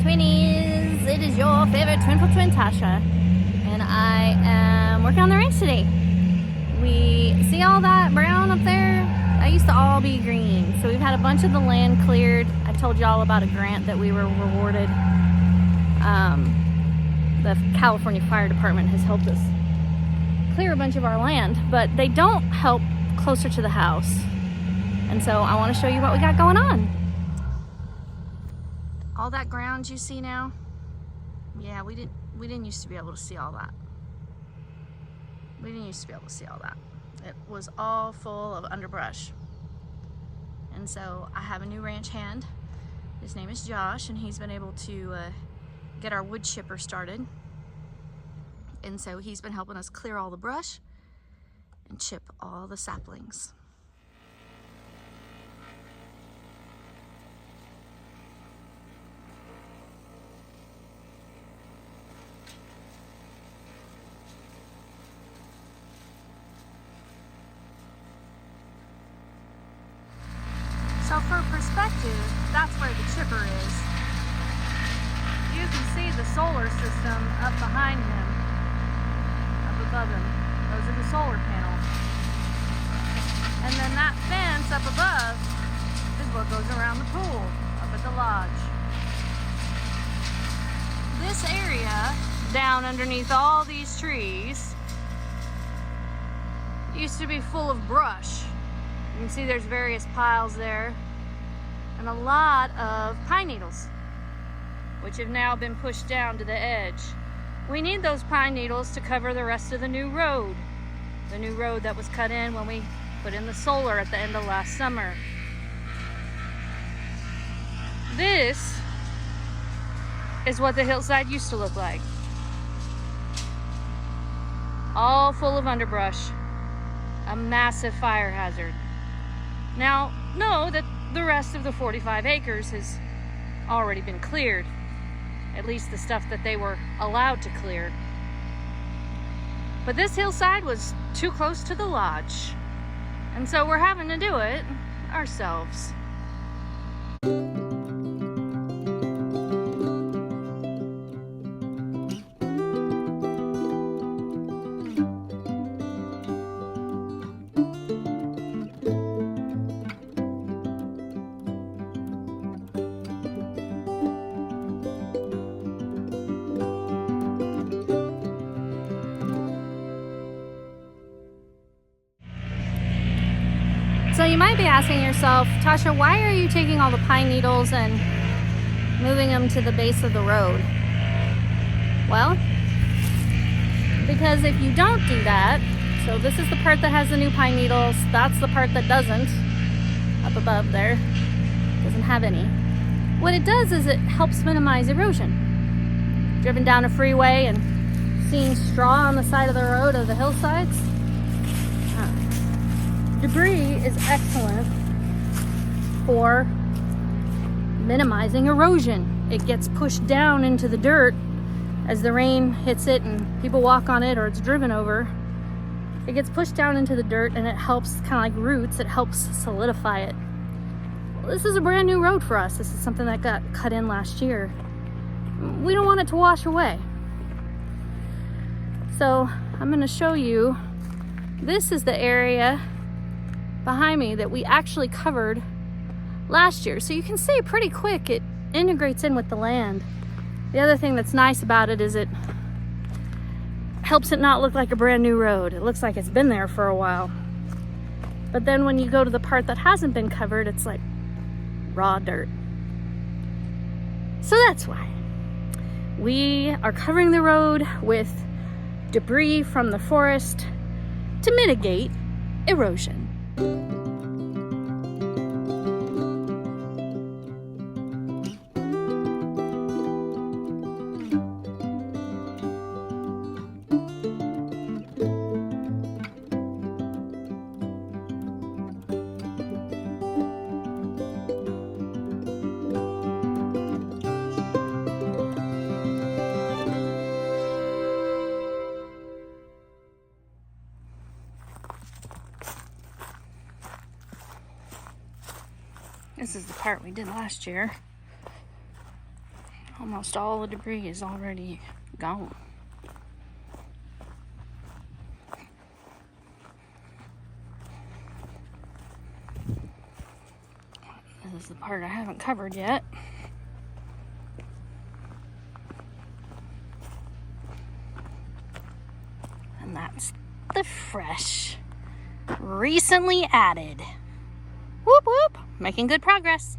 Twinnies! It is your favorite Twinful twin, Tasha, and I am working on the ranch today. We see all that brown up there? That used to all be green. So we've had a bunch of the land cleared. I told you all about a grant that we were rewarded. The California Fire Department has helped us clear a bunch of our land, but they don't help closer to the house. And so I want to show you what we got going on. All that ground you see now, yeah, we didn't used to be able to see all that. We didn't used to be able to see all that. It was all full of underbrush. And so I have a new ranch hand. His name is Josh, and he's been able to get our wood chipper started. And so he's been helping us clear all the brush and chip all the saplings. So for perspective, that's where the chipper is. You can see the solar system up behind him, up above him. Those are the solar panels. And then that fence up above is what goes around the pool, up at the lodge. This area, down underneath all these trees, used to be full of brush. You can see there's various piles there and a lot of pine needles, which have now been pushed down to the edge. We need those pine needles to cover the rest of the new road that was cut in when we put in the solar at the end of last summer. This is what the hillside used to look like. All full of underbrush, a massive fire hazard. Now, know that the rest of the 45 acres has already been cleared, at least the stuff that they were allowed to clear. But this hillside was too close to the lodge, and so we're having to do it ourselves. So you might be asking yourself, Tasha, why are you taking all the pine needles and moving them to the base of the road? Well, because if you don't do that, so this is the part that has the new pine needles, that's the part that doesn't, up above there, doesn't have any. What it does is it helps minimize erosion. Driven down a freeway and seeing straw on the side of the road of the hillsides, debris is excellent for minimizing erosion. It gets pushed down into the dirt as the rain hits it and people walk on it or it's driven over. It gets pushed down into the dirt and it helps, kind of like roots, it helps solidify it. Well, this is a brand new road for us. This is something that got cut in last year. We don't want it to wash away. So I'm going to show you, this is the area behind me that we actually covered last year. So you can see pretty quick it integrates in with the land. The other thing that's nice about it is it helps it not look like a brand new road. It looks like it's been there for a while. But then when you go to the part that hasn't been covered, it's like raw dirt. So that's why we are covering the road with debris from the forest to mitigate erosion. This is the part we did last year. Almost all the debris is already gone. This is the part I haven't covered yet. And that's the fresh, recently added. Whoop whoop, making good progress.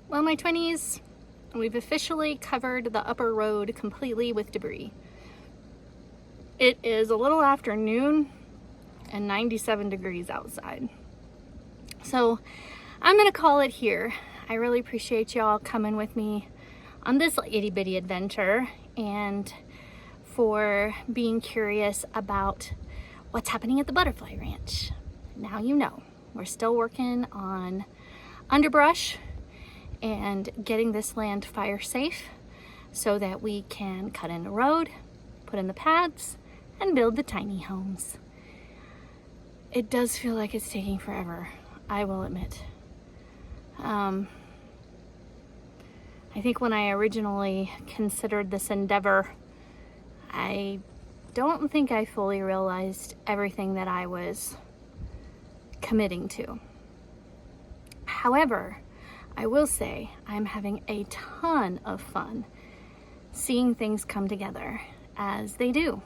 Well, my Twinnies, we've officially covered the upper road completely with debris. It is a little after noon and 97 degrees outside. So I'm gonna call it here. I really appreciate y'all coming with me on this itty bitty adventure and for being curious about what's happening at the Butterfly Ranch. Now you know, we're still working on underbrush and getting this land fire safe so that we can cut in the road, put in the paths, and build the tiny homes. It does feel like it's taking forever, I will admit. I think when I originally considered this endeavor, I don't think I fully realized everything that I was committing to. However, I will say I'm having a ton of fun seeing things come together as they do.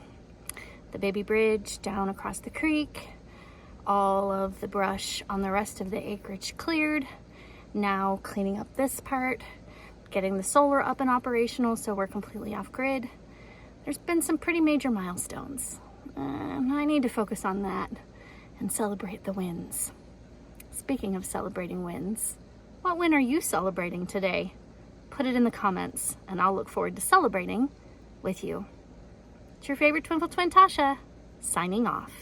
The baby bridge down across the creek, all of the brush on the rest of the acreage cleared, now cleaning up this part, getting the solar up and operational so we're completely off grid. There's been some pretty major milestones. I need to focus on that and celebrate the wins. Speaking of celebrating wins, what win are you celebrating today? Put it in the comments and I'll look forward to celebrating with you. It's your favorite Twinful twin, Tasha, signing off.